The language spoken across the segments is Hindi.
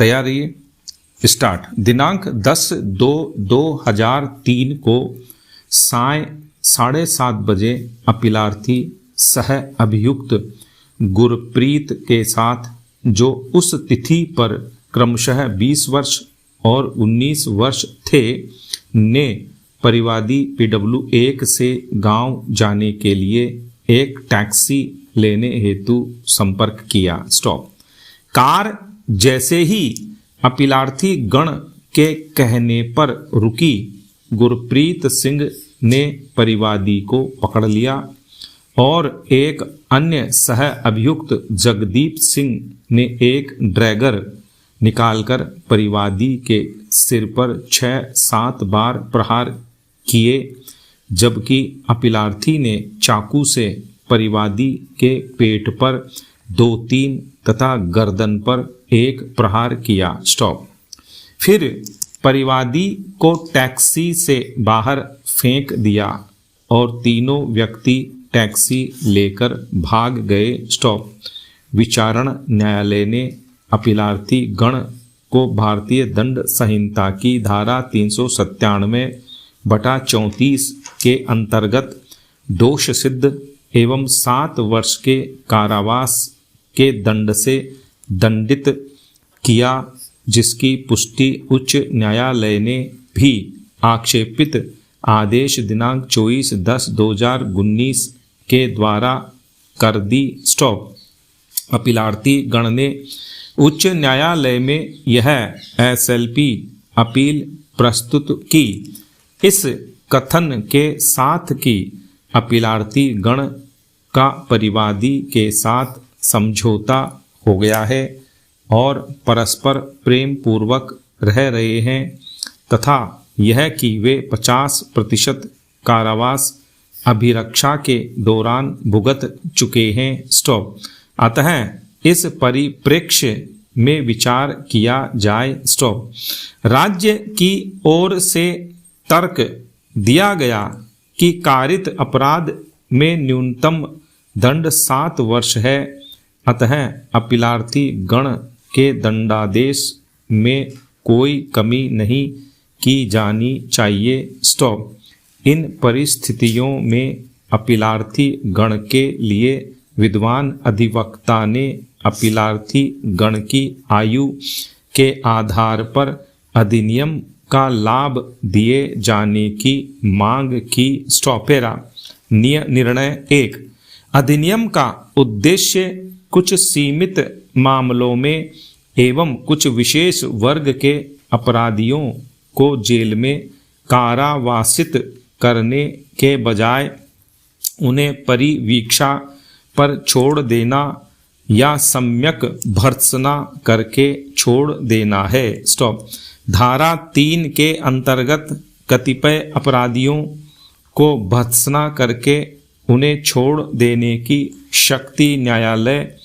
तैयार रहिए। स्टार्ट। दिनांक 10/2/2003 को साय 7:30 बजे अपीलार्थी सह अभियुक्त गुरप्रीत के साथ, जो उस तिथि पर क्रमशः 20 वर्ष और 19 वर्ष थे, ने परिवादी PW1 से गांव जाने के लिए एक टैक्सी लेने हेतु संपर्क किया। स्टॉप। कार जैसे ही अपीलार्थी गण के कहने पर रुकी, गुरप्रीत सिंह ने परिवादी को पकड़ लिया और एक अन्य सह अभियुक्त जगदीप सिंह ने एक ड्रैगर निकालकर परिवादी के सिर पर 6-7 बार प्रहार किए, जबकि अपीलार्थी ने चाकू से परिवादी के पेट पर 2-3 तथा गर्दन पर एक प्रहार किया। स्टॉप। फिर परिवादी को टैक्सी से बाहर फेंक दिया और तीनों व्यक्ति टैक्सी लेकर भाग गए। स्टॉप। विचारण न्यायालय ने अपीलार्थी गण को भारतीय दंड संहिता की धारा 397/34 के अंतर्गत दोष सिद्ध एवं 7 वर्ष के कारावास के दंड से दंडित किया, जिसकी पुष्टि उच्च न्यायालय ने भी आक्षेपित आदेश दिनांक 24/10/2019 के द्वारा कर दी। स्टॉप। अपीलार्थी गण ने उच्च न्यायालय में यह SLP अपील प्रस्तुत की, इस कथन के साथ कि अपीलार्थी गण का परिवादी के साथ समझौता हो गया है और परस्पर प्रेम पूर्वक रह रहे हैं तथा यह कि वे 50% कारावास अभिरक्षा के दौरान भुगत चुके हैं। स्टॉप। अतः इस परिप्रेक्ष्य में विचार किया जाए। स्टॉप। राज्य की ओर से तर्क दिया गया कि कारित अपराध में न्यूनतम दंड 7 वर्ष है, अतः अपीलार्थी गण के दंडादेश में कोई कमी नहीं की जानी चाहिए। स्टॉप। इन परिस्थितियों में अपीलार्थी गण के लिए विद्वान अधिवक्ता ने अपीलार्थी गण की आयु के आधार पर अधिनियम का लाभ दिए जाने की मांग की। स्टॉपेरा। निर्णय 1। अधिनियम का उद्देश्य कुछ सीमित मामलों में एवं कुछ विशेष वर्ग के अपराधियों को जेल में कारावासित करने के बजाय उन्हें परिवीक्षा पर छोड़ देना या सम्यक भर्त्सना करके छोड़ देना है। स्टॉप। धारा 3 के अंतर्गत कतिपय अपराधियों को भर्त्सना करके उन्हें छोड़ देने की शक्ति न्यायालय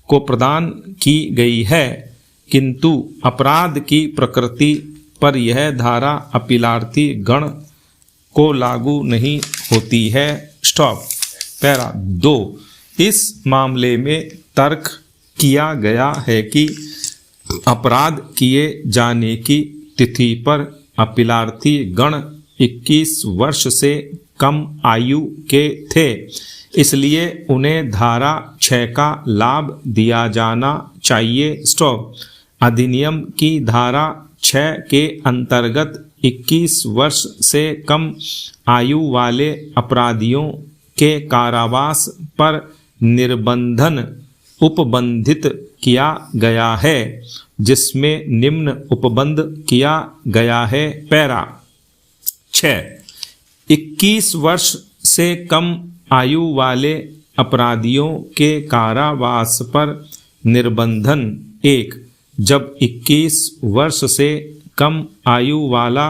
को प्रदान की गई है, किंतु अपराध की प्रकृति पर यह धारा अपीलार्थी गण को लागू नहीं होती है। स्टॉप। पैरा 2। इस मामले में तर्क किया गया है कि अपराध किए जाने की तिथि पर अपीलार्थी गण 21 वर्ष से कम आयु के थे, इसलिए उन्हें धारा 6 का लाभ दिया जाना चाहिए। स्टॉप। अधिनियम की धारा 6 के अंतर्गत 21 वर्ष से कम आयु वाले अपराधियों के कारावास पर निर्बंधन उपबंधित किया गया है, जिसमें निम्न उपबंध किया गया है। पैरा 6। 21 वर्ष से कम आयु वाले अपराधियों के कारावास पर निर्बंधन 1। जब 21 वर्ष से कम आयु वाला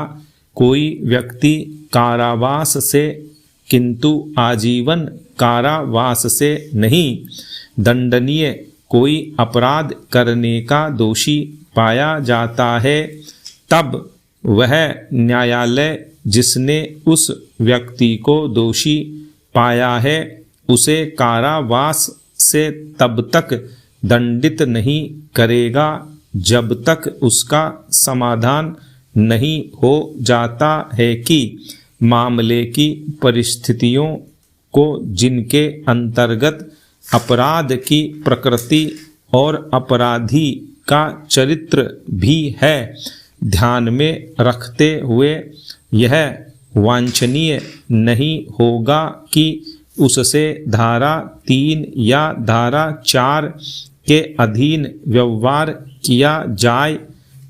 कोई व्यक्ति कारावास से किंतु आजीवन कारावास से नहीं दंडनीय कोई अपराध करने का दोषी पाया जाता है, तब वह न्यायालय जिसने उस व्यक्ति को दोषी पाया है उसे कारावास से तब तक दंडित नहीं करेगा जब तक उसका समाधान नहीं हो जाता है कि मामले की परिस्थितियों को, जिनके अंतर्गत अपराध की प्रकृति और अपराधी का चरित्र भी है, ध्यान में रखते हुए यह वांछनीय नहीं होगा कि उससे धारा 3 या धारा 4 के अधीन व्यवहार किया जाए,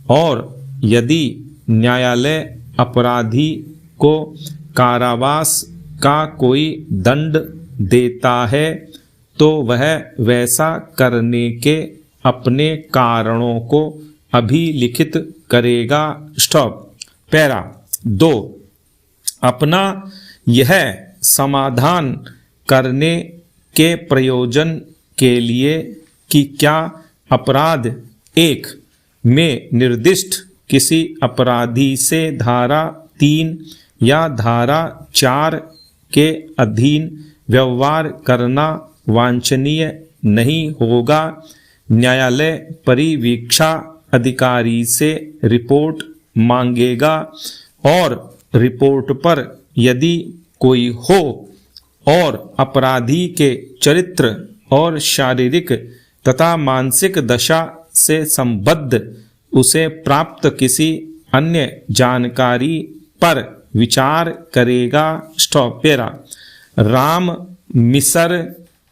और यदि न्यायालय अपराधी को कारावास का कोई दंड देता है तो वह वैसा करने के अपने कारणों को अभिलिखित करेगा। स्टॉप। पैरा 2। अपना यह समाधान करने के प्रयोजन के लिए कि क्या अपराध 1 में निर्दिष्ट किसी अपराधी से धारा 3 या धारा 4 के अधीन व्यवहार करना वांछनीय नहीं होगा, न्यायालय परिवीक्षा अधिकारी से रिपोर्ट मांगेगा, और रिपोर्ट पर यदि कोई हो और अपराधी के चरित्र और शारीरिक तथा मानसिक दशा से संबद्ध उसे प्राप्त किसी अन्य जानकारी पर विचार करेगा। स्टॉप। पैरा। राम मिसर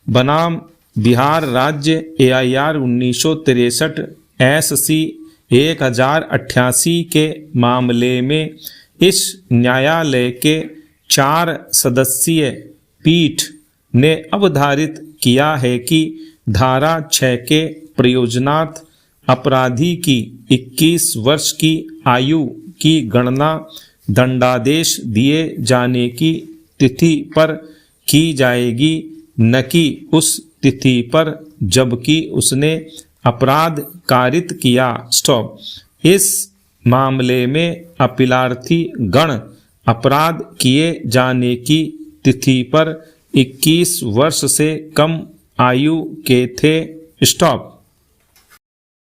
बनाम बिहार राज्य AIR 1963 SC 1088 के मामले में इस न्यायालय के 4 सदस्यीय पीठ ने अवधारित किया है कि धारा 6 के प्रयोजनार्थ अपराधी की 21 वर्ष की आयु की गणना दंडादेश दिए जाने की तिथि पर की जाएगी, न कि उस तिथि पर जबकि उसने अपराध कारित किया। स्टॉप। इस मामले में अपीलार्थी गण अपराध किए जाने की तिथि पर 21 वर्ष से कम आयु के थे। स्टॉप।